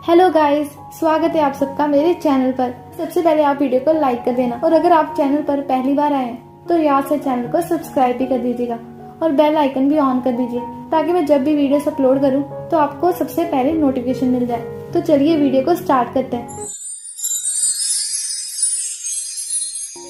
Hello guys, स्वागत है आप सबका मेरे चैनल पर। सबसे पहले आप वीडियो को लाइक कर देना और अगर आप चैनल पर पहली बार आए हैं तो याद से चैनल को सब्सक्राइब भी कर दीजिएगा और बेल आइकन भी ऑन कर दीजिए ताकि मैं जब भी वीडियोस अपलोड करूं तो आपको सबसे पहले नोटिफिकेशन मिल जाए। तो चलिए वीडियो को स्टार्ट करते हैं।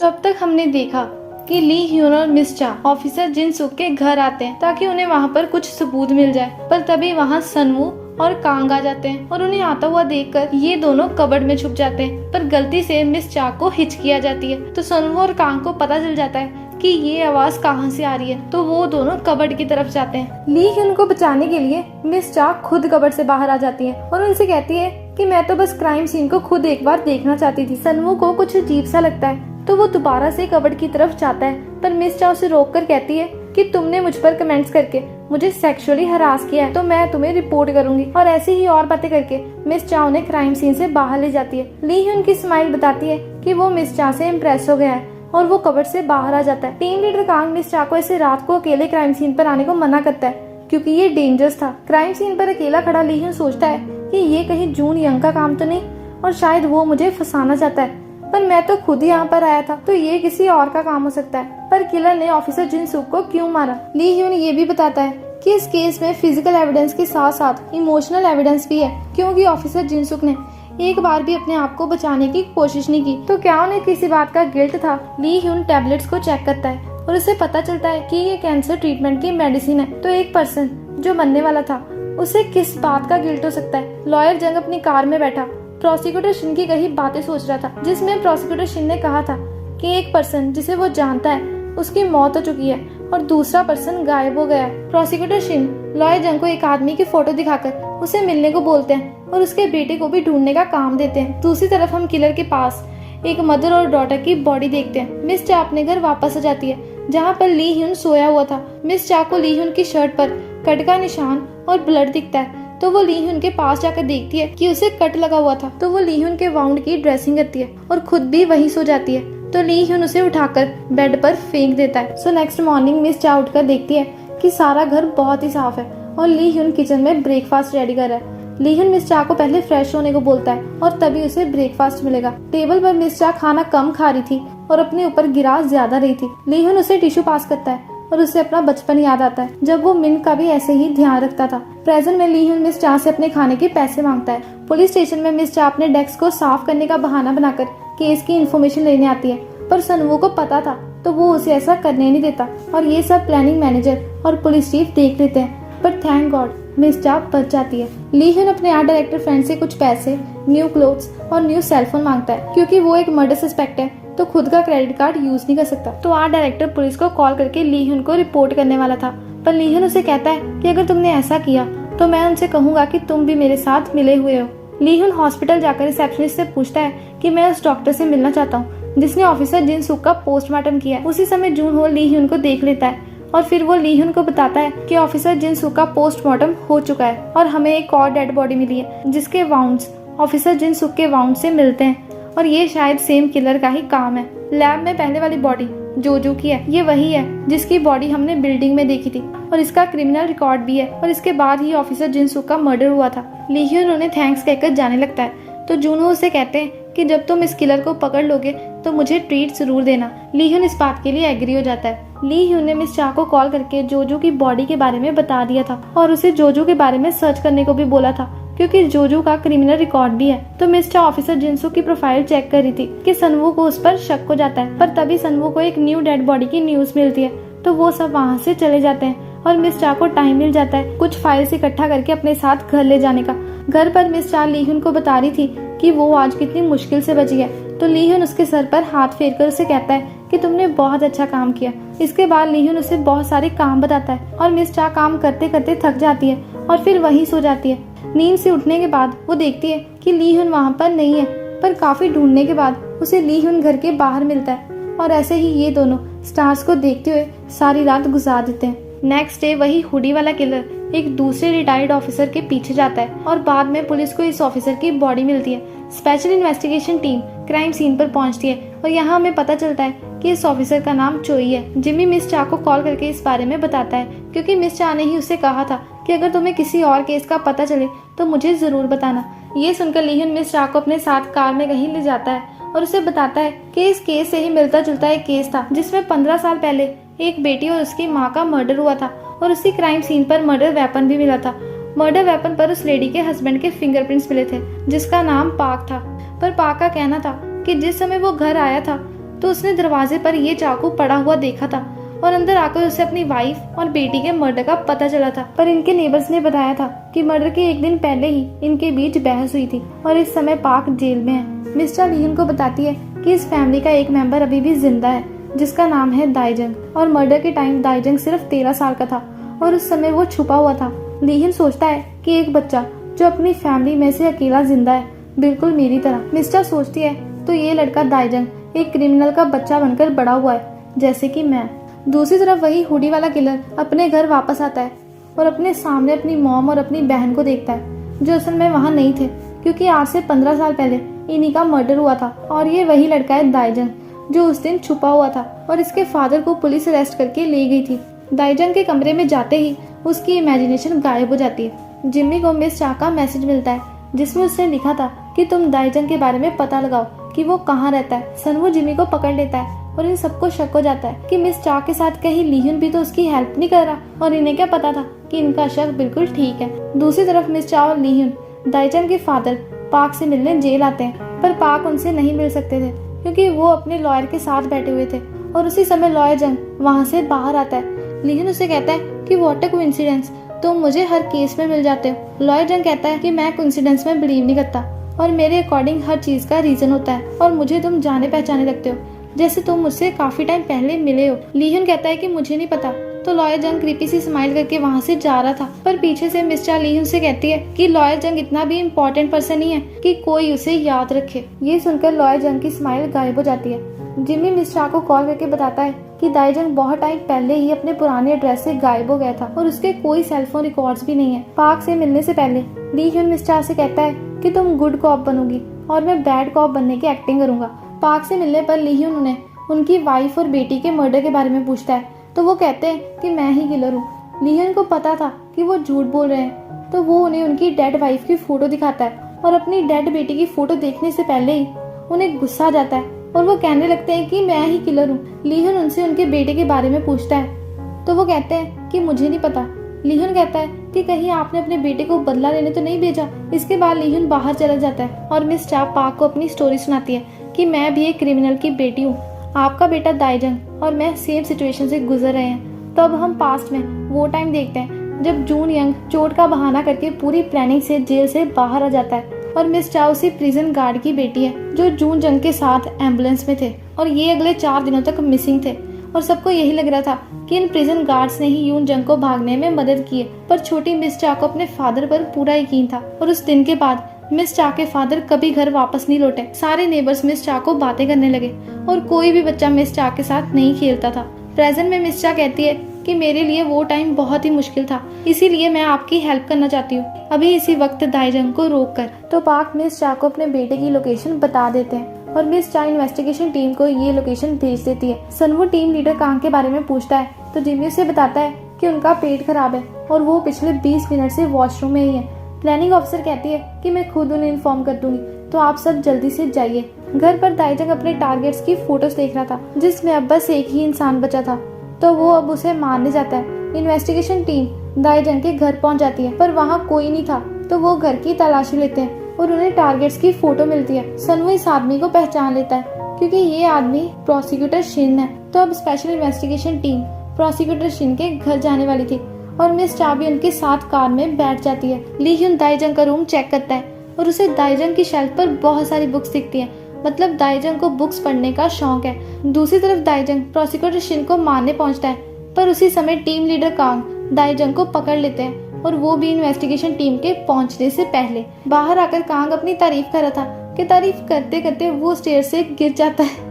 तो अब तक हमने देखा कि ली ह्यून और मिस चा ऑफिसर जिन सुक के घर आते हैं ताकि उन्हें वहाँ पर कुछ सबूत मिल जाए, पर तभी वहाँ सनवू और कांग आ जाते हैं और उन्हें आता हुआ देखकर ये दोनों कबर्ड में छुप जाते हैं। पर गलती से मिस चा को हिचकी आ जाती है तो सनवू और कांग को पता चल जाता है कि ये आवाज कहाँ से आ रही है, तो वो दोनों कबर्ड की तरफ जाते हैं। ली ह्यून को बचाने के लिए मिस चा खुद कबर्ड से बाहर आ जाती है और उनसे कहती है कि मैं तो बस क्राइम सीन को खुद एक बार देखना चाहती थी। सनवू को कुछ अजीब सा लगता है तो वो दोबारा से कबर्ड की तरफ जाता है, पर मिस चा उसे रोककर कहती है कि तुमने मुझ पर कमेंट्स करके मुझे सेक्सुअली हरास किया है तो मैं तुम्हें रिपोर्ट करूंगी। और ऐसी ही और बातें करके मिस चा उन्हें क्राइम सीन से बाहर ले जाती है। ली ह्यून की स्माइल बताती है कि वो मिस चा से इम्प्रेस हो गया है और वो कबर्ड से बाहर आ जाता है। टीम लीडर कांग मिस चा को ऐसे रात को अकेले क्राइम सीन पर आने को मना करता है क्योंकि ये डेंजरस था। क्राइम सीन पर अकेला खड़ा ली ह्यून सोचता है कि ये कहीं जून यंग का काम तो नहीं और शायद वो मुझे फंसाना चाहता है, पर मैं तो खुद ही यहाँ पर आया था तो ये किसी और का काम हो सकता है। पर किलर ने ऑफिसर जिन सुक को क्यों मारा? ली ह्यून ये भी बताता है कि इस केस में फिजिकल एविडेंस के साथ साथ इमोशनल एविडेंस भी है क्योंकि ऑफिसर जिन सुक ने एक बार भी अपने आप को बचाने की कोशिश नहीं की, तो क्या उन्हें किसी बात का गिल्ट था? ली ह्यून टैबलेट्स को चेक करता है और उसे पता चलता है कि ये कैंसर ट्रीटमेंट की मेडिसिन है। तो एक पर्सन जो मरने वाला था उसे किस बात का गिल्ट हो सकता है? लॉयर जंग अपनी कार में बैठा प्रोसिक्यूटर शिन की कही बातें सोच रहा था, जिसमें प्रोसिक्यूटर शिन ने कहा था कि एक पर्सन जिसे वो जानता है उसकी मौत हो चुकी है और दूसरा पर्सन गायब हो गया है। प्रोसिक्यूटर शिन लॉयर जंग को एक आदमी की फोटो दिखाकर उसे मिलने को बोलते हैं और उसके बेटे को भी ढूंढने का काम देते हैं। दूसरी तरफ हम किलर के पास एक मदर और डॉटर की बॉडी देखते हैं। मिस चा अपने घर वापस आ जाती है जहाँ पर ली ह्यून सोया हुआ था। मिस चा को ली ह्यून की शर्ट पर कट का निशान और ब्लड दिखता है तो वो ली ह्यून के पास जाकर देखती है कि उसे कट लगा हुआ था, तो वो ली ह्यून के वाउंड की ड्रेसिंग करती है और खुद भी वहीं सो जाती है। तो ली ह्यून उसे उठाकर बेड पर फेंक देता है। सो नेक्स्ट मॉर्निंग मिस चा उठकर देखती है कि सारा घर बहुत ही साफ है और ली ह्यून किचन में ब्रेकफास्ट रेडी कर रहा है। ली ह्यून मिस चा को पहले फ्रेश होने को बोलता है और तभी उसे ब्रेकफास्ट मिलेगा। टेबल पर मिस चा खाना कम खा रही थी और अपने ऊपर गिरा ज्यादा रही थी। ली ह्यून उसे टिश्यू पास करता है और उसे अपना बचपन याद आता है जब वो मिन का भी ऐसे ही ध्यान रखता था। प्रेजेंट में ली ह्यून मिस चा से अपने खाने के पैसे मांगता है। पुलिस स्टेशन में मिस चा अपने डेस्क को साफ करने का बहाना बनाकर केस की इन्फॉर्मेशन लेने आती है, पर सनवू को पता था तो वो उसे ऐसा करने नहीं देता और ये सब प्लानिंग मैनेजर और पुलिस चीफ देख लेते हैं। पर थैंक गॉड मिस चा बच जाती है। ली ह्यून अपने आर्ट डायरेक्टर फ्रेंड से कुछ पैसे, न्यू क्लोथ्स और न्यू सेलफोन मांगता है क्योंकि वो एक मर्डर सस्पेक्ट है तो खुद का क्रेडिट कार्ड यूज नहीं कर सकता। तो आर्ट डायरेक्टर पुलिस को कॉल करके ली ह्यून को रिपोर्ट करने वाला था, पर ली ह्यून उसे कहता है कि अगर तुमने ऐसा किया तो मैं उनसे कहूंगा कि तुम भी मेरे साथ मिले हुए हो। ली ह्यून हॉस्पिटल जाकर रिसेप्शनिस्ट से पूछता है कि मैं उस डॉक्टर से मिलना चाहता हूँ जिसने ऑफिसर जिन सुक का पोस्टमार्टम किया है। उसी समय जून हो ली ह्यून को देख लेता है और फिर वो ली ह्यून को बताता है कि ऑफिसर जिन सुक का पोस्टमार्टम हो चुका है और हमें एक और डेड बॉडी मिली है जिसके वाउंड्स ऑफिसर जिन सुक के वाउंड से मिलते हैं और ये शायद सेम किलर का ही काम है। लैब में पहले वाली बॉडी जोजो की है, ये वही है जिसकी बॉडी हमने बिल्डिंग में देखी थी और इसका क्रिमिनल रिकॉर्ड भी है और इसके बाद ही ऑफिसर जिनसुक का मर्डर हुआ था। ली ह्यून उन्हें थैंक्स कहकर जाने लगता है तो जूनहो उसे कहते हैं कि जब तुम इस किलर को पकड़ लोगे तो मुझे ट्रीट जरूर देना। ली ह्यून इस बात के लिए एग्री हो जाता है। ली ह्यून ने मिस चा को कॉल करके जोजो की बॉडी के बारे में बता दिया था और उसे जोजो के बारे में सर्च करने को भी बोला था क्योंकि जोजो का क्रिमिनल रिकॉर्ड भी है। तो मिस चा ऑफिसर जिनसू की प्रोफाइल चेक कर रही थी कि सनवू को उस पर शक हो जाता है, पर तभी सनवू को एक न्यू डेड बॉडी की न्यूज मिलती है तो वो सब वहाँ से चले जाते हैं और मिस चा को टाइम मिल जाता है कुछ फाइल्स इकट्ठा करके अपने साथ घर ले जाने का। घर पर मिस चा ली ह्यून को बता रही थी कि वो आज कितनी मुश्किल से बची है, तो ली ह्यून उसके सर पर हाथ फेर कर उसे कहता है कि तुमने बहुत अच्छा काम किया। इसके बाद ली ह्यून उसे बहुत सारे काम बताता है और मिस चा काम करते करते थक जाती है और फिर वहीं सो जाती है। नींद से उठने के बाद वो देखती है कि ली ह्यून वहाँ पर नहीं है, पर काफी ढूंढने के बाद उसे ली ह्यून घर के बाहर मिलता है और ऐसे ही ये दोनों स्टार्स को देखते हुए सारी रात गुजार देते हैं। नेक्स्ट डे वही हुडी वाला किलर एक दूसरे रिटायर्ड ऑफिसर के पीछे जाता है और बाद में पुलिस को इस ऑफिसर की बॉडी मिलती है। Special investigation team crime scene पर पहुंचती है और यहाँ हमें पता चलता है कि इस ऑफिसर का नाम चोई है। जिमी मिस चा को कॉल करके इस बारे में बताता है क्योंकि मिस चा ने ही उसे कहा था कि अगर तुम्हें किसी और केस का पता चले तो मुझे जरूर बताना। ये सुनकर लीहुन मिस चा को अपने साथ कार में कहीं ले जाता है और उसे बताता है कि इस केस से ही मिलता जुलता एक केस था जिसमें 15 साल पहले एक बेटी और उसकी माँ का मर्डर हुआ था और उसी क्राइम सीन पर मर्डर वेपन भी मिला था। मर्डर वेपन पर उस लेडी के हस्बैंड के फिंगरप्रिंट्स मिले थे जिसका नाम पाक था। पर पाक का कहना था कि जिस समय वो घर आया था तो उसने दरवाजे पर ये चाकू पड़ा हुआ देखा था और अंदर आकर उसे अपनी वाइफ और बेटी के मर्डर का पता चला था। पर इनके नेबर्स ने बताया था कि मर्डर के एक दिन पहले ही इनके बीच बहस हुई थी और इस समय पाक जेल में है। मिस्टर लीहुन को बताती है कि इस फैमिली का एक मेंबर अभी भी जिंदा है जिसका नाम है दाइजंग और मर्डर के टाइम दाइजंग सिर्फ 13 साल का था और उस समय वो छुपा हुआ था। लीहुन सोचता है कि एक बच्चा जो अपनी फैमिली में से अकेला जिंदा है, बिल्कुल मेरी तरह। मिस्टर सोचती है तो ये लड़का दाइजंग एक क्रिमिनल का बच्चा बनकर बड़ा हुआ है जैसे कि मैं। दूसरी तरफ वही हुडी वाला किलर अपने घर वापस आता है और अपने सामने अपनी मॉम और अपनी बहन को देखता है जो असल में वहाँ नहीं थे क्योंकि आज से 15 साल पहले इन्हीं का मर्डर हुआ था। और ये वही लड़का है दाइजंग जो उस दिन छुपा हुआ था और इसके फादर को पुलिस अरेस्ट करके ले गई थी। दाइजंग के कमरे में जाते ही उसकी इमेजिनेशन गायब हो जाती है। जिम्मी को मिस चा का मैसेज मिलता है जिसमें उसने लिखा था कि तुम दाइजंग के बारे में पता लगाओ कि वो कहाँ रहता है। सनवू जिम्मी को पकड़ लेता है और इन सबको शक हो जाता है कि मिस चा के साथ कहीं लीहुन भी तो उसकी हेल्प नहीं कर रहा और इन्हें क्या पता था कि इनका शक बिल्कुल ठीक है। दूसरी तरफ मिस चा और लीहुन दाइजंग के फादर पाक से मिलने जेल आते हैं पर पाक उनसे नहीं मिल सकते थे क्योंकि वो अपने लॉयर के साथ बैठे हुए थे और उसी समय लॉयर जंग वहाँ से बाहर आता है। लीहुन उसे कहता है कि व्हाट अ कोइंसिडेंस, तुम मुझे हर केस में मिल जाते हो। लॉयर जंग कहता है कि मैं कोइंसिडेंस में बिलीव नहीं करता और मेरे अकॉर्डिंग हर चीज का रीजन होता है और मुझे तुम जाने पहचाने लगते हो जैसे तुम मुझसे काफी टाइम पहले मिले हो। लीहुन कहता है कि मुझे नहीं पता। तो लॉयर जंग क्रीपी सी स्माइल करके वहाँ से जा रहा था पर पीछे से मिस चा लीहुन से कहती है कि लॉयर जंग इतना भी इम्पोर्टेंट पर्सन नहीं है कि कोई उसे याद रखे। ये सुनकर लॉयर जंग की स्माइल गायब हो जाती है। जिम्मी मिस चा को कॉल करके बताता है कि दाइजंग बहुत टाइम पहले ही अपने पुराने एड्रेस से गायब हो गया था और उसके कोई सेलफोन रिकॉर्ड्स भी नहीं है। पाक से मिलने से पहले लीहुन मिस चा से कहता है कि तुम गुड कॉप बनोगी और मैं बैड कॉप बनने की एक्टिंग करूंगा। पाक से मिलने पर लीहुन उन्हें उनकी वाइफ और बेटी के मर्डर के बारे में पूछता है तो वो कहते हैं कि मैं ही किलर हूँ। लीहुन को पता था कि वो झूठ बोल रहे हैं तो वो उन्हें उनकी डेड वाइफ की फोटो दिखाता है और अपनी डेड बेटी की फोटो देखने से पहले ही उन्हें गुस्सा आ जाता है और वो कहने लगते हैं कि मैं ही किलर हूँ। लीहुन उनसे उनके बेटे के बारे में पूछता है तो वो कहते हैं कि मुझे नहीं पता। लीहुन कहता है कि कहीं आपने अपने बेटे को बदला लेने तो नहीं भेजा। इसके बाद लीहुन बाहर चला जाता है और मिस चा पाक को अपनी स्टोरी सुनाती है कि मैं भी एक क्रिमिनल की बेटी हूँ, आपका बेटा दाइजंग और मैं सेम सिचुएशन से गुजर रहे हैं। तो अब हम पास्ट में वो टाइम देखते हैं जब जून यंग चोट का बहाना करके पूरी प्लानिंग से जेल से बाहर आ जाता है और मिस चा उसी प्रिजन गार्ड की बेटी है जो जून जंग के साथ एम्बुलेंस में थे और ये अगले 4 दिनों तक मिसिंग थे और सबको यही लग रहा था कि इन प्रिजन गार्ड्स ने ही यून जंग को भागने में मदद की है। पर छोटी मिस चा को अपने फादर पर पूरा यकीन था और उस दिन के बाद मिस चा के फादर कभी घर वापस नहीं लौटे। सारे नेबर्स मिस चा को बातें करने लगे और कोई भी बच्चा मिस चा के साथ नहीं खेलता था। प्रेजेंट में मिस चा कहती है कि मेरे लिए वो टाइम बहुत ही मुश्किल था, इसीलिए मैं आपकी हेल्प करना चाहती हूँ अभी इसी वक्त दाइजंग को रोक कर। तो पाक मिस चा को अपने बेटे की लोकेशन बता देते हैं और मिस चा इन्वेस्टिगेशन टीम को ये लोकेशन भेज देती है। सनवू टीम लीडर कांग के बारे में पूछता है तो जिम्मी उसे बताता है कि उनका पेट खराब है और वो पिछले 20 मिनट से वॉशरूम में ही है। प्लानिंग ऑफिसर कहती है कि मैं खुद उन्हें इन्फॉर्म कर दूंगी, तो आप सब जल्दी से जाइए। घर पर दाइजंग अपने टारगेट्स की फोटोज देख रहा था जिसमें अब बस एक ही इंसान बचा था तो वो अब उसे मारने जाता है। इन्वेस्टिगेशन टीम दाइजंग के घर पहुंच जाती है पर वहाँ कोई नहीं था तो वो घर की तलाशी लेते हैं और उन्हें टारगेट्स की फोटो मिलती है। सनवू इस आदमी को पहचान लेता है क्योंकि ये आदमी प्रोसिक्यूटर शिन है। तो अब special investigation team prosecutor Shin के घर जाने वाली थी और मिस चा भी उनके साथ कार में बैठ जाती है। लीहुन दाइजंग का रूम चेक करता है और उसे दाइजंग की शेल्फ पर बहुत सारी बुक्स दिखती हैं, मतलब दाइजंग को बुक्स पढ़ने का शौक है। दूसरी तरफ दाइजंग प्रोसिक्यूटर शिन को मारने पहुंचता है पर उसी समय टीम लीडर कांग दाइजंग को पकड़ लेते हैं और वो भी इन्वेस्टिगेशन टीम के पहुंचने से पहले। बाहर आकर कांग अपनी तारीफ कर रहा था कि तारीफ करते करते वो स्टेयर से गिर जाता है।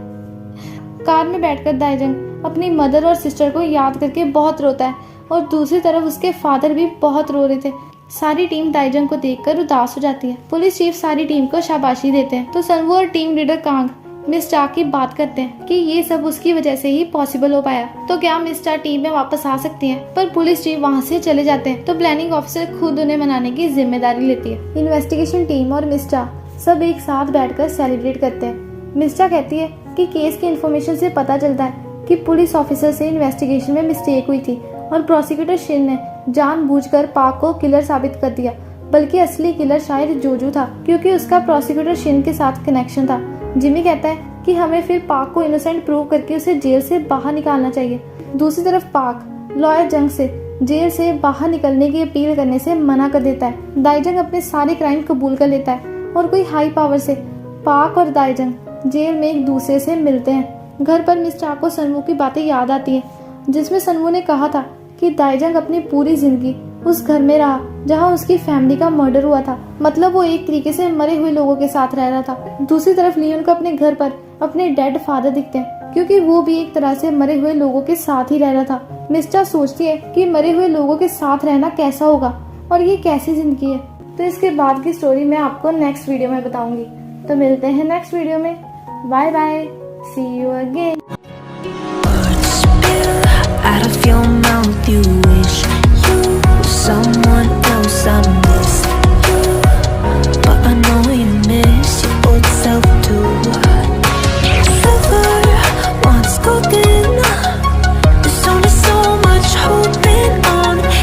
कार में बैठकर दाइजंग अपनी मदर और सिस्टर को याद करके बहुत रोता है और दूसरी तरफ उसके फादर भी बहुत रो रहे थे। सारी टीम दाइजंग को देखकर उदास हो जाती है। पुलिस चीफ सारी टीम को शाबाशी देते हैं तो सनवू और टीम लीडर कांग मिस चा की बात करते हैं कि ये सब उसकी वजह से ही पॉसिबल हो पाया। तो क्या मिस चा टीम में वापस आ सकती हैं? पर पुलिस चीफ वहाँ से चले जाते हैं तो प्लानिंग ऑफिसर खुद उन्हें मनाने की जिम्मेदारी लेती है। इन्वेस्टिगेशन टीम और मिस चा सब एक साथ बैठकर सेलिब्रेट करते हैं। मिस चा कहती है कि केस की इन्फॉर्मेशन से पता चलता है कि पुलिस ऑफिसर से इन्वेस्टिगेशन में मिस्टेक हुई थी और प्रोसिक्यूटर शिन ने जानबूझकर पाक को किलर साबित कर दिया, बल्कि असली किलर शायद जोजू था क्योंकि उसका प्रोसिक्यूटर शिन के साथ कनेक्शन था। जिमी कहता है कि हमें फिर पाक को इनोसेंट प्रूव करके उसे जेल से बाहर निकालना चाहिए। दूसरी तरफ पाक लॉयर जंग से जेल से बाहर निकलने की अपील करने से मना कर देता है। दाइजंग अपने सारे क्राइम कबूल कर लेता है और कोई हाई पावर से पाक और दाइजंग जेल में एक दूसरे से मिलते हैं। घर पर मिस चा को सनवू की बातें याद आती हैं, जिसमें सनवू ने कहा था कि दाइजंग अपनी पूरी जिंदगी उस घर में रहा जहां उसकी फैमिली का मर्डर हुआ था। मतलब वो एक तरीके से मरे हुए लोगों के साथ रह रहा था। दूसरी तरफ लियोन को अपने घर पर अपने डेड फादर दिखते हैं क्योंकि वो भी एक तरह से मरे हुए लोगों के साथ ही रह रहा था। मिस चा सोचती है कि मरे हुए लोगों के साथ रहना कैसा होगा और ये कैसी जिंदगी है। तो इसके बाद की स्टोरी मैं आपको नेक्स्ट वीडियो में बताऊंगी। तो मिलते हैं नेक्स्ट वीडियो में। Bye bye, see you again. Out of your mouth, you